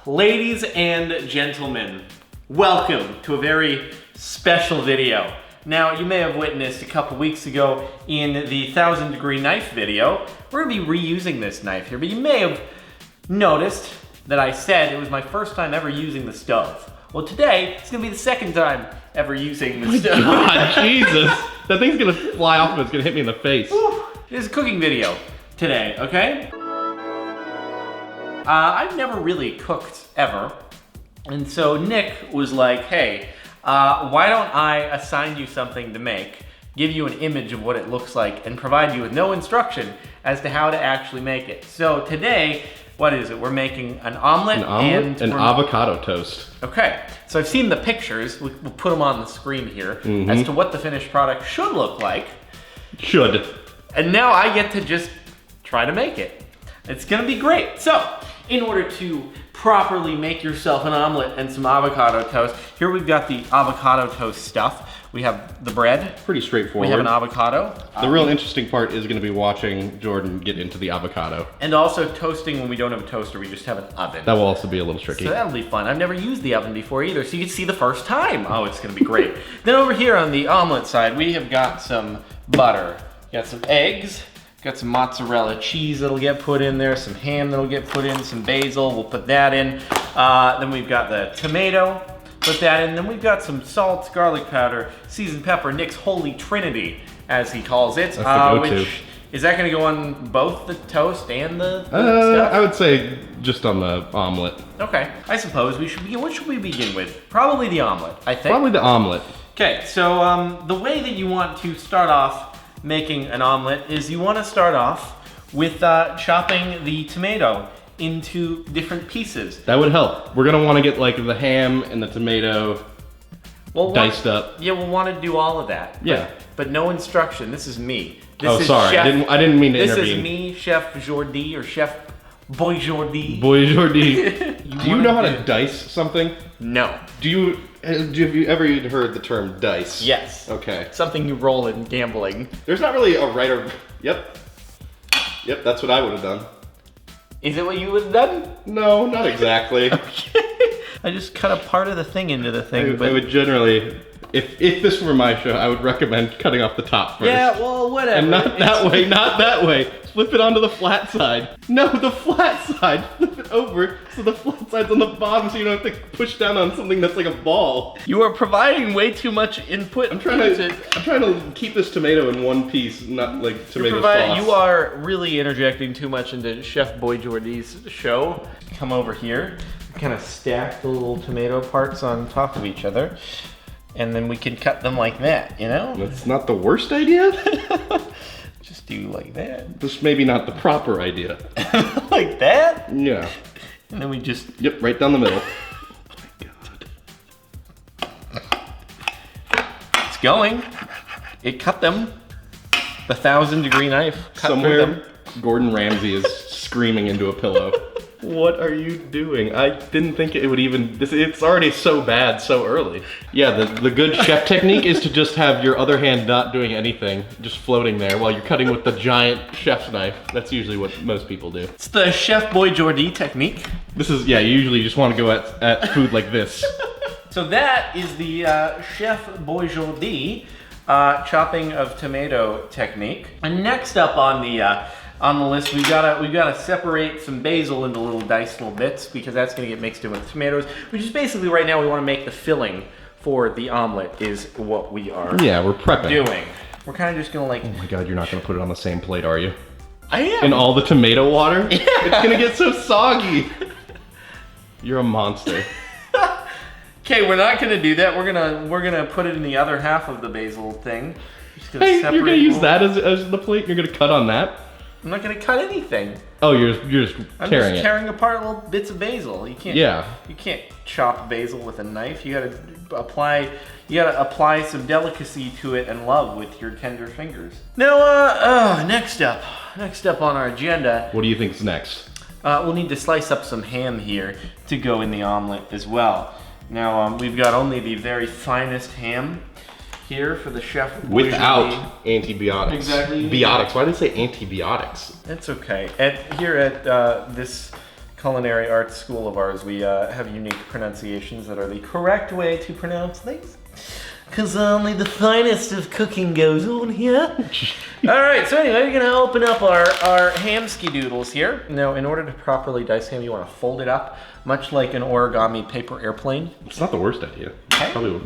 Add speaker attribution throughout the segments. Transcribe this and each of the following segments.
Speaker 1: Ladies and gentlemen, welcome to a very special video. Now, you may have witnessed a couple weeks ago in the 1,000-degree knife video, we're gonna be reusing this knife here, but you may have noticed that I said it was my first time ever using the stove. Well, today, it's gonna be the second time ever using the stove.
Speaker 2: God, Jesus. That thing's gonna fly off and it's gonna hit me in the face.
Speaker 1: It's a cooking video today, okay? I've never really cooked ever. And so Nick was like, hey, why don't I assign you something to make, give you an image of what it looks like, and provide you with no instruction as to how to actually make it. So today, what is it? We're making an omelet, and
Speaker 2: an avocado toast.
Speaker 1: Okay, so I've seen the pictures. We'll put them on the screen here as to what the finished product should look like.
Speaker 2: Should.
Speaker 1: And now I get to just try to make it. It's gonna be great. So, in order to properly make yourself an omelet and some avocado toast, here we've got the avocado toast stuff. We have the bread.
Speaker 2: Pretty straightforward.
Speaker 1: We have an avocado.
Speaker 2: The real interesting part is gonna be watching Jordan get into the avocado.
Speaker 1: And also toasting when we don't have a toaster, we just have an oven.
Speaker 2: That will also be a little tricky.
Speaker 1: So that'll be fun. I've never used the oven before either, so you can see the first time. Oh, it's gonna be great. Then over here on the omelet side, we have got some butter. Got some eggs. Got some mozzarella cheese that'll get put in there, some ham that'll get put in, some basil, we'll put that in. Then we've got the tomato, put that in. Then we've got some salt, garlic powder, seasoned pepper, Nick's holy trinity, as he calls it.
Speaker 2: That's the go-to.
Speaker 1: Is that gonna go on both the toast and the stuff?
Speaker 2: I would say just on the omelet.
Speaker 1: Okay, I suppose we should begin. What should we begin with? Probably the omelet, I think.
Speaker 2: Probably the omelet.
Speaker 1: Okay, so the way that you want to start off making an omelet is you want to start off with chopping the tomato into different pieces.
Speaker 2: That would help. We're gonna want to get like the ham and the tomato diced up.
Speaker 1: Yeah, we'll want to do all of that.
Speaker 2: Yeah.
Speaker 1: But no instruction. This is me. This
Speaker 2: Oh,
Speaker 1: is
Speaker 2: sorry.
Speaker 1: Chef,
Speaker 2: I didn't mean to
Speaker 1: this
Speaker 2: intervene.
Speaker 1: This is me, Chef Jordi, or Chef Boy Jordi.
Speaker 2: Boy Jordi. Do you know how to dice something?
Speaker 1: No.
Speaker 2: Have you ever heard the term dice?
Speaker 1: Yes.
Speaker 2: Okay.
Speaker 1: Something you roll in gambling.
Speaker 2: There's not really a right or... Yep, that's what I would have done.
Speaker 1: Is it what you would have done?
Speaker 2: No, not exactly.
Speaker 1: Okay. I just cut a part of the thing into the thing.
Speaker 2: I would generally, if this were my show, I would recommend cutting off the top first.
Speaker 1: Yeah, well, whatever.
Speaker 2: And not that way, not that way. Flip it onto the flat side. No, the flat side. Flip it over so the flat side's on the bottom so you don't have to push down on something that's like a ball.
Speaker 1: You are providing way too much input.
Speaker 2: I'm trying to keep this tomato in one piece, not like tomato sauce.
Speaker 1: You are really interjecting too much into Chef Boy Jordi's show. Come over here, kind of stack the little tomato parts on top of each other, and then we can cut them like that, you know?
Speaker 2: That's not the worst idea.
Speaker 1: Just do like that.
Speaker 2: This may be not the proper idea.
Speaker 1: Like that?
Speaker 2: Yeah.
Speaker 1: And then we just...
Speaker 2: Yep, right down the middle. Oh my God.
Speaker 1: It's going. It cut them. The 1,000-degree knife cut
Speaker 2: Somewhere,
Speaker 1: through them.
Speaker 2: Gordon Ramsay is screaming into a pillow. What are you doing? I didn't think it would even, it's already so bad so early. Yeah, the good chef technique is to just have your other hand not doing anything, just floating there while you're cutting with the giant chef's knife. That's usually what most people do.
Speaker 1: It's the Chef Boy Jordi technique.
Speaker 2: This is, yeah, you usually just want to go at food like this.
Speaker 1: So that is the Chef Boy Jordi chopping of tomato technique. And next up on the list, we've gotta separate some basil into little diced little bits because that's gonna get mixed in with tomatoes, which is basically right now we wanna make the filling for the omelet is what we are
Speaker 2: we're prepping.
Speaker 1: doing. We're kind of just gonna like...
Speaker 2: Oh my God, you're not gonna put it on the same plate, are you?
Speaker 1: I am.
Speaker 2: In all the tomato water? Yeah. It's gonna get so soggy. You're a monster.
Speaker 1: Okay, we're not gonna do that. We're gonna put it in the other half of the basil thing.
Speaker 2: Hey, you're gonna use that as the plate? You're gonna cut on that?
Speaker 1: I'm not gonna cut anything.
Speaker 2: Oh, you're just
Speaker 1: I'm
Speaker 2: tearing
Speaker 1: just tearing apart little bits of basil. You can't.
Speaker 2: Yeah.
Speaker 1: You can't chop basil with a knife. You gotta apply some delicacy to it and love with your tender fingers. Now, next up on our agenda.
Speaker 2: What do you think's next?
Speaker 1: We'll need to slice up some ham here to go in the omelet as well. Now, we've got only the very finest ham here for the chef.
Speaker 2: Without antibiotics.
Speaker 1: Exactly.
Speaker 2: Biotics. Why did they say antibiotics?
Speaker 1: That's okay. Here at this culinary arts school of ours, we have unique pronunciations that are the correct way to pronounce things. Because only the finest of cooking goes on here. All right, so anyway, we're gonna open up our ham-ski doodles here. Now, in order to properly dice ham, you wanna fold it up, much like an origami paper airplane.
Speaker 2: It's not the worst idea.
Speaker 1: Okay.
Speaker 2: Probably,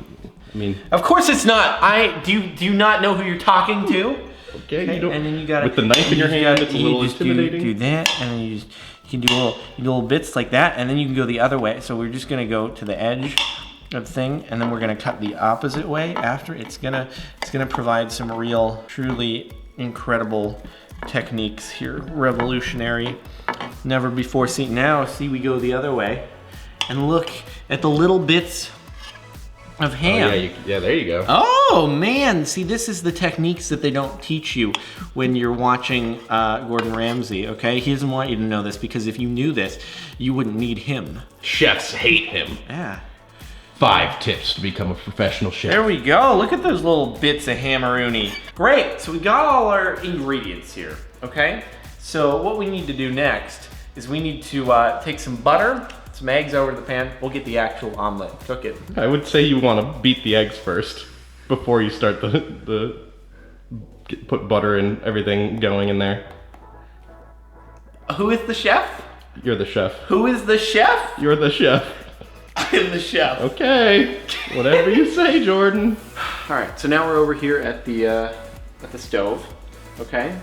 Speaker 2: I mean.
Speaker 1: Of course it's not. Do you not know who you're talking to?
Speaker 2: Okay, you don't.
Speaker 1: And then you gotta,
Speaker 2: with the knife in your hand, it's a little intimidating.
Speaker 1: Do that, and then you can do little bits like that, and then you can go the other way. So we're just gonna go to the edge of the thing, and then we're gonna cut the opposite way after. It's gonna provide some real, truly incredible techniques here. Revolutionary, never before seen. Now, see, we go the other way, and look at the little bits of ham.
Speaker 2: Oh, yeah, there you go.
Speaker 1: Oh man, see, this is the techniques that they don't teach you when you're watching Gordon Ramsay, okay? He doesn't want you to know this, because if you knew this, you wouldn't need him.
Speaker 2: Chefs hate him.
Speaker 1: Yeah.
Speaker 2: 5 tips to become a professional chef.
Speaker 1: There we go. Look at those little bits of hammeroonie. Great, so we got all our ingredients here, okay? So what we need to do next is we need to take some butter, some eggs over to the pan. We'll get the actual omelet, cook it.
Speaker 2: I would say you want to beat the eggs first before you start put butter and everything going in there.
Speaker 1: Who is the chef?
Speaker 2: You're the chef.
Speaker 1: Who is the chef?
Speaker 2: You're the chef.
Speaker 1: I am the chef.
Speaker 2: Okay, whatever you say, Jordan.
Speaker 1: All right, so now we're over here at the stove, okay?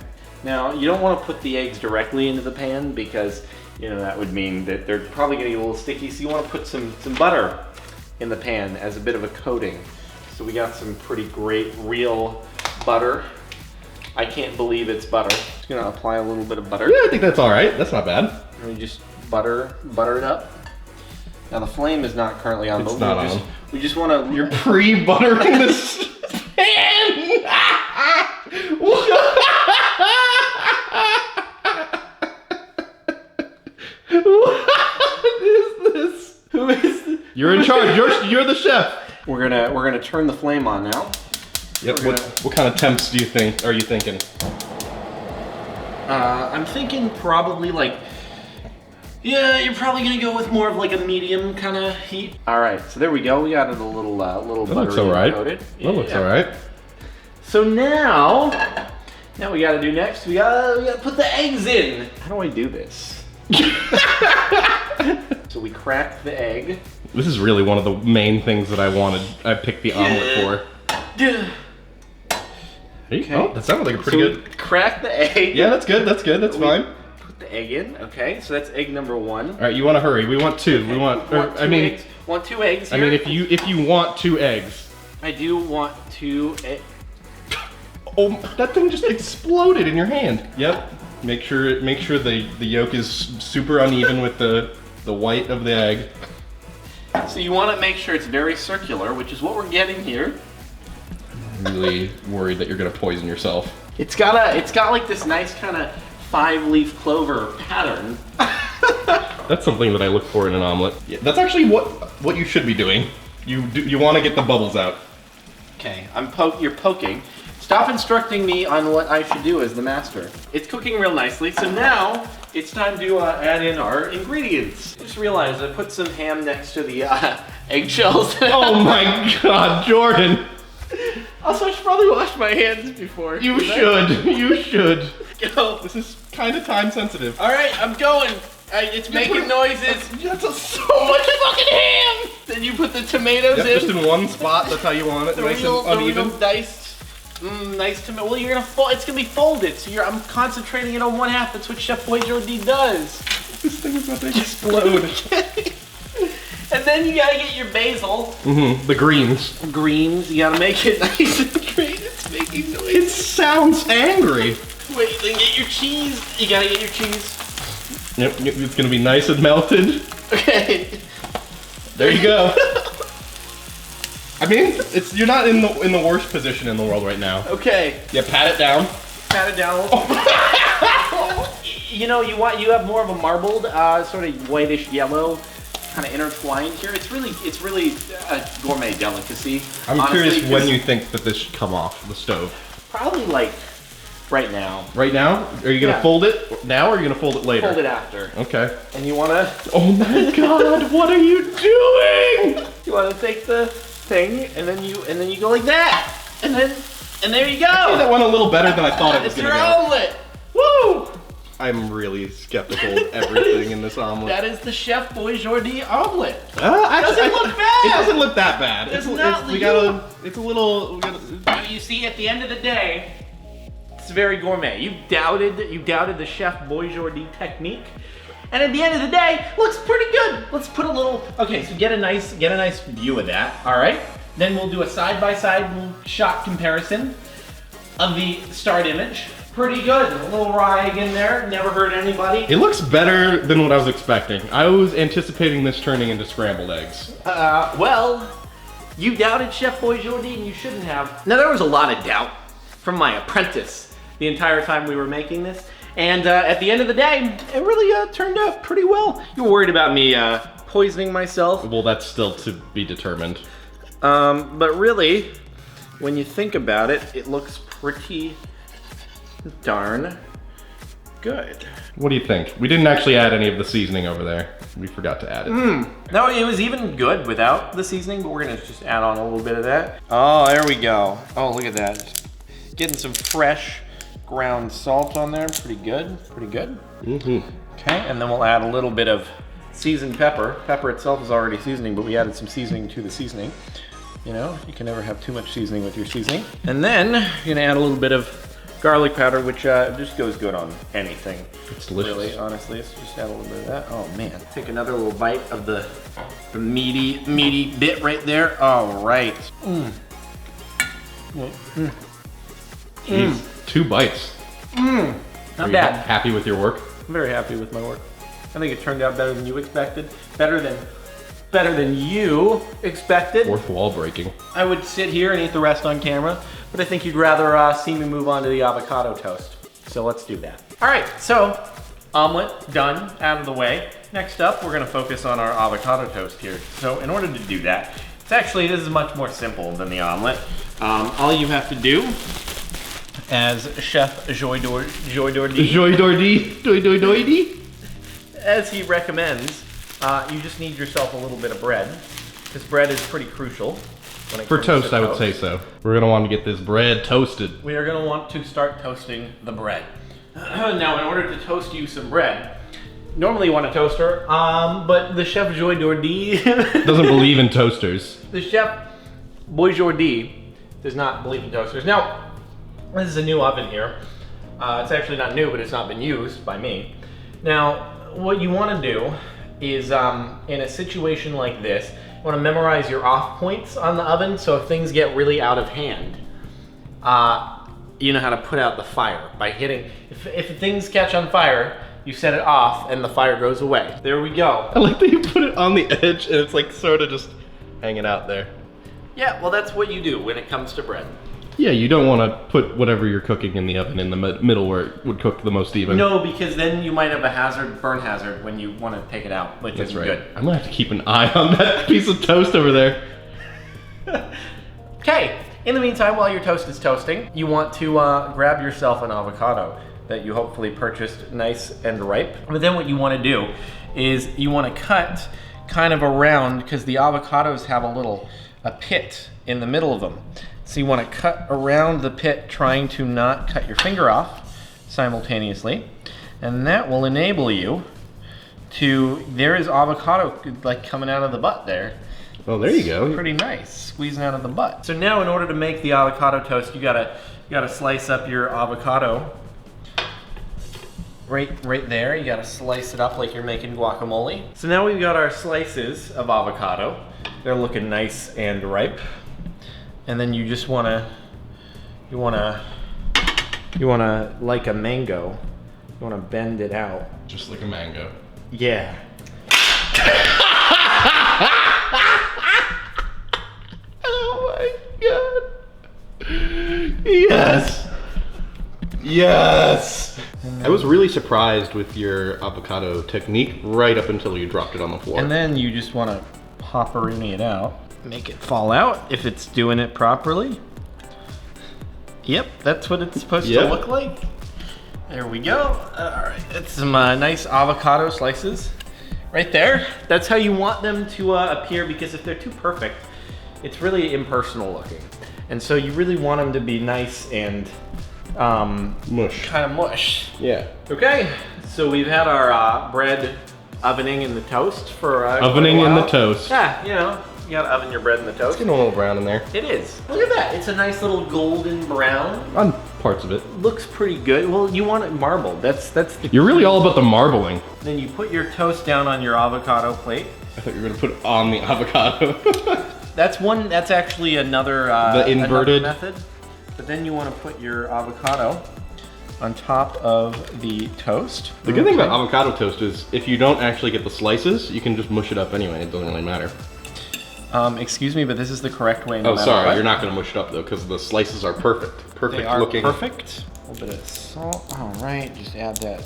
Speaker 1: Now, you don't want to put the eggs directly into the pan, because, you know, that would mean that they're probably gonna get a little sticky, so you want to put some butter in the pan as a bit of a coating. So we got some pretty great real butter. I can't believe it's butter. Just gonna apply a little bit of butter.
Speaker 2: Yeah, I think that's all right. That's not bad.
Speaker 1: And we just butter it up. Now the flame is not currently on.
Speaker 2: It's not on.
Speaker 1: We just want to.
Speaker 2: You're pre-buttering this pan. What is this?
Speaker 1: Who is this?
Speaker 2: You're in charge. You're the chef.
Speaker 1: We're gonna turn the flame on now.
Speaker 2: Yep. What kind of temps are you thinking?
Speaker 1: I'm thinking probably like. Yeah, you're probably gonna go with more of like a medium kind of heat. All right, so there we go. We got it a little
Speaker 2: That
Speaker 1: buttery
Speaker 2: looks all right.
Speaker 1: coated.
Speaker 2: That looks all right.
Speaker 1: So now we gotta do next. We gotta put the eggs in. How do I do this? So we crack the egg.
Speaker 2: This is really one of the main things that I picked the omelet for.
Speaker 1: Okay.
Speaker 2: Oh, that sounded like a pretty good.
Speaker 1: Crack the egg.
Speaker 2: Yeah, that's good. That's good. That's fine.
Speaker 1: Put the egg in. Okay, so that's egg number 1.
Speaker 2: All right, you want to hurry. We want 2. We want.
Speaker 1: Eggs. Want 2 eggs here?
Speaker 2: I mean, if you want 2 eggs.
Speaker 1: I do want 2 eggs.
Speaker 2: Oh, that thing just exploded in your hand. Yep. Make sure the yolk is super uneven with the white of the egg.
Speaker 1: So you want to make sure it's very circular, which is what we're getting here.
Speaker 2: I'm really worried that you're gonna poison yourself.
Speaker 1: It's got like this nice kind of 5-leaf clover pattern.
Speaker 2: That's something that I look for in an omelet. Yeah, that's actually what you should be doing. You want to get the bubbles out.
Speaker 1: Okay, you're poking. Stop instructing me on what I should do as the master. It's cooking real nicely, so now it's time to add in our ingredients. Just realized I put some ham next to the eggshells.
Speaker 2: Oh my God, Jordan!
Speaker 1: Also, I should probably wash my hands before.
Speaker 2: You should.
Speaker 1: Go.
Speaker 2: This is kind of time sensitive.
Speaker 1: All right, I'm going. It's making noises.
Speaker 2: That's so much fucking ham.
Speaker 1: Then you put the tomatoes in.
Speaker 2: Just in one spot. That's how you want it. Nice and uneven.
Speaker 1: The real diced, nice tomato. Well, you're gonna it's gonna be folded. So I'm concentrating it on one half. That's what Chef Boy Jordy does.
Speaker 2: This thing is about to explode.
Speaker 1: And then you gotta get your basil.
Speaker 2: The greens.
Speaker 1: Greens. You gotta make it nice and green. It's making noise.
Speaker 2: It sounds angry.
Speaker 1: Wait, then get your cheese. You gotta get your cheese.
Speaker 2: Yep, it's gonna be nice and melted.
Speaker 1: Okay.
Speaker 2: There you go. I mean, you're not in the worst position in the world right now.
Speaker 1: Okay.
Speaker 2: Yeah, pat it down.
Speaker 1: Pat it down. You know, you have more of a marbled, sort of whitish yellow, kind of intertwined here. It's really a gourmet delicacy.
Speaker 2: I'm curious when you think that this should come off the stove.
Speaker 1: Probably like right now.
Speaker 2: Right now? Are you gonna fold it now or are you gonna fold it later?
Speaker 1: Fold it after.
Speaker 2: Okay.
Speaker 1: And you wanna...
Speaker 2: Oh my god, what are you doing?
Speaker 1: You wanna take the thing and then you go like that. And there you go.
Speaker 2: Actually, that went a little better than I thought it was gonna go.
Speaker 1: It's your omelet. Woo!
Speaker 2: I'm really skeptical of everything in this omelet.
Speaker 1: That is the Chef Boyardee omelet.
Speaker 2: Actually,
Speaker 1: doesn't look bad.
Speaker 2: It doesn't look that bad.
Speaker 1: It's
Speaker 2: It's a little.
Speaker 1: You see, at the end of the day, it's very gourmet. You doubted the Chef Boyardee technique, and at the end of the day, looks pretty good. Let's put a little. Okay, so get a nice view of that. All right. Then we'll do a side-by-side shot comparison of the start image. Pretty good. A little rye in there. Never hurt anybody.
Speaker 2: It looks better than what I was expecting. I was anticipating this turning into scrambled eggs.
Speaker 1: Well, you doubted Chef Boyardee, and you shouldn't have. Now, there was a lot of doubt from my apprentice the entire time we were making this. And at the end of the day, it really turned out pretty well. You were worried about me poisoning myself.
Speaker 2: Well, that's still to be determined.
Speaker 1: But really, when you think about it, it looks pretty darn good.
Speaker 2: What do you think? We didn't actually add any of the seasoning over there. We forgot to add it.
Speaker 1: No, it was even good without the seasoning, but we're gonna just add on a little bit of that. Oh, there we go. Oh, look at that. Just getting some fresh ground salt on there. Pretty good, pretty good. Okay, and then we'll add a little bit of seasoned pepper. Pepper itself is already seasoning, but we added some seasoning to the seasoning. You know, you can never have too much seasoning with your seasoning. And then you're gonna add a little bit of garlic powder, which just goes good on anything.
Speaker 2: It's delicious.
Speaker 1: Really, honestly, so just add a little bit of that. Oh man, take another little bite of the meaty bit right there. All right.
Speaker 2: Jeez, 2 bites.
Speaker 1: Not
Speaker 2: Are you
Speaker 1: bad.
Speaker 2: happy with your work?
Speaker 1: I'm very happy with my work. I think it turned out better than you expected. Better than you expected.
Speaker 2: Fourth wall breaking.
Speaker 1: I would sit here and eat the rest on camera, but I think you'd rather see me move on to the avocado toast. So let's do that. All right, so omelet done, out of the way. Next up, we're gonna focus on our avocado toast here. So in order to do that, this is much more simple than the omelet. All you have to do, as Chef
Speaker 2: Joy-doy-dee,
Speaker 1: as he recommends, you just need yourself a little bit of bread, because bread is pretty crucial when it
Speaker 2: For
Speaker 1: comes
Speaker 2: toast,
Speaker 1: to
Speaker 2: I would say so. We're gonna want to get this bread toasted.
Speaker 1: We are gonna want to start toasting the bread. Now, in order to toast you some bread, normally you want a toaster, but the Chef Boyardee
Speaker 2: Doesn't believe in toasters.
Speaker 1: the Chef Boyardee does not believe in toasters. Now, this is a new oven here. It's actually not new, but it's not been used by me. Now, what you want to do is, in a situation like this, you want to memorize your off points on the oven, so if things get really out of hand, you know how to put out the fire by hitting. If things catch on fire, you set it off and the fire goes away. There we go.
Speaker 2: I like that you put it on the edge and it's like sort of just hanging out there.
Speaker 1: Yeah, well, that's what you do when it comes to bread.
Speaker 2: Yeah, you don't want to put whatever you're cooking in the oven in the middle where it would cook the most even.
Speaker 1: No, because then you might have a burn hazard when you want to take it out, which
Speaker 2: That's
Speaker 1: isn't
Speaker 2: right.
Speaker 1: good.
Speaker 2: I'm gonna have to keep an eye on that piece of toast over there.
Speaker 1: Okay, in the meantime, while your toast is toasting, you want to grab yourself an avocado that you hopefully purchased nice and ripe. But then what you want to do is you want to cut kind of around, because the avocados have a pit in the middle of them. So you want to cut around the pit, trying to not cut your finger off simultaneously. And that will enable you to, there is avocado like coming out of the butt there.
Speaker 2: Well, there you go.
Speaker 1: Pretty nice, squeezing out of the butt. So now in order to make the avocado toast, you gotta slice up your avocado. Right there, you gotta slice it up like you're making guacamole. So now we've got our slices of avocado. They're looking nice and ripe. And then you just wanna, like a mango, you wanna bend it out.
Speaker 2: Just like a mango.
Speaker 1: Yeah.
Speaker 2: Oh my god. Yes. Yes. I was really surprised with your avocado technique right up until you dropped it on the floor.
Speaker 1: And then you just wanna popperini it out. Make it fall out if it's doing it properly. Yep, that's what it's supposed to look like. There we go. All right, that's some nice avocado slices right there. That's how you want them to appear, because if they're too perfect, it's really impersonal looking. And so you really want them to be nice and
Speaker 2: mush.
Speaker 1: Kind of mush.
Speaker 2: Yeah.
Speaker 1: Okay, so we've had our bread ovening in the toast for
Speaker 2: ovening in the toast.
Speaker 1: Yeah, you know, you gotta oven your bread in the toast.
Speaker 2: It's getting a little brown in there.
Speaker 1: It is. Look at that. It's a nice little golden brown.
Speaker 2: On parts of it.
Speaker 1: Looks pretty good. Well, you want it marbled. That's the
Speaker 2: You're really all about the marbling.
Speaker 1: Then you put your toast down on your avocado plate.
Speaker 2: I thought you were gonna put it on the avocado.
Speaker 1: That's actually another
Speaker 2: the inverted
Speaker 1: method. But then you want to put your avocado on top of the toast.
Speaker 2: The good thing about avocado toast is if you don't actually get the slices, you can just mush it up anyway. It doesn't really matter.
Speaker 1: Excuse me, but this is the correct way.
Speaker 2: Oh, sorry, you're not gonna mush it up though, because the slices are perfect.
Speaker 1: They are
Speaker 2: looking.
Speaker 1: Perfect. A little bit of salt. All right, just add that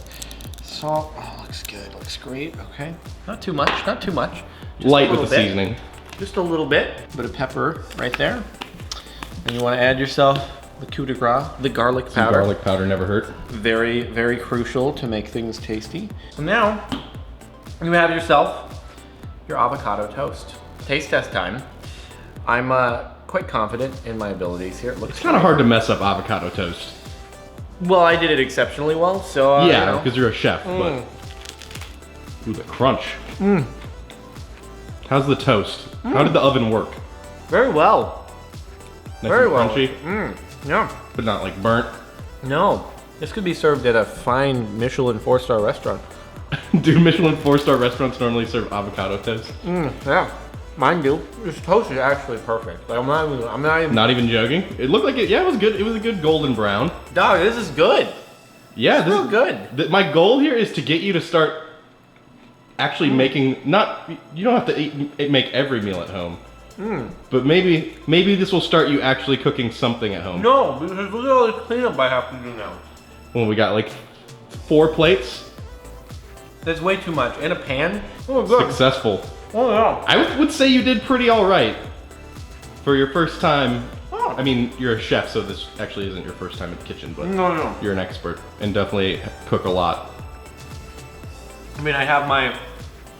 Speaker 1: salt. Oh, looks good. Looks great. Okay, not too much. Not too much. Just
Speaker 2: light with the seasoning.
Speaker 1: Just a little bit. A bit of pepper right there. And you want to add yourself the coup de grace, the garlic powder.
Speaker 2: Some garlic powder never hurt.
Speaker 1: Very, very crucial to make things tasty. So now you have yourself your avocado toast. Taste test time. I'm quite confident in my abilities here. It looks
Speaker 2: It's kind of hard to mess up avocado toast.
Speaker 1: Well, I did it exceptionally well, so
Speaker 2: yeah, because you're a chef. But ooh, the crunch. How's the toast? How did the oven work?
Speaker 1: Very well.
Speaker 2: Nice
Speaker 1: Very
Speaker 2: and
Speaker 1: well.
Speaker 2: crunchy,
Speaker 1: Yeah.
Speaker 2: but not like burnt.
Speaker 1: No, this could be served at a fine Michelin 4-star restaurant.
Speaker 2: Do Michelin 4-star restaurants normally serve avocado toast?
Speaker 1: Yeah, mine do. This toast is actually perfect. Like, I'm not even.
Speaker 2: Not even joking. It looked like it. Yeah, it was good. It was a good golden brown.
Speaker 1: Dog, this is good.
Speaker 2: Yeah,
Speaker 1: This is good.
Speaker 2: My goal here is to get you to start actually making. Not you don't have to make every meal at home. But maybe this will start you actually cooking something at home.
Speaker 1: No, because look at all this cleanup I have to do now.
Speaker 2: Well, we got like 4 plates.
Speaker 1: That's way too much. In a pan? Oh, good.
Speaker 2: Successful.
Speaker 1: Oh, yeah.
Speaker 2: I would say you did pretty all right for your first time.
Speaker 1: Oh.
Speaker 2: I mean, you're a chef, so this actually isn't your first time in the kitchen, but
Speaker 1: No.
Speaker 2: you're an expert and definitely cook a lot.
Speaker 1: I mean, I have my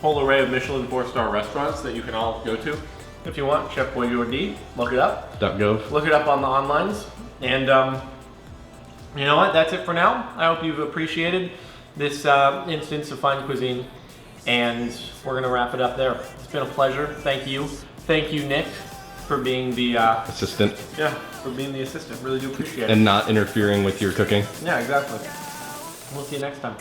Speaker 1: whole array of Michelin 4-star restaurants that you can all go to. If you want, Chef Boyardee, look it up.
Speaker 2: .gov.
Speaker 1: Look it up on the onlines. And you know what? That's it for now. I hope you've appreciated this instance of fine cuisine. And we're going to wrap it up there. It's been a pleasure. Thank you. Thank you, Nick, for being the
Speaker 2: assistant.
Speaker 1: Yeah, for being the assistant. Really do appreciate it.
Speaker 2: And not interfering with your cooking.
Speaker 1: Yeah, exactly. We'll see you next time.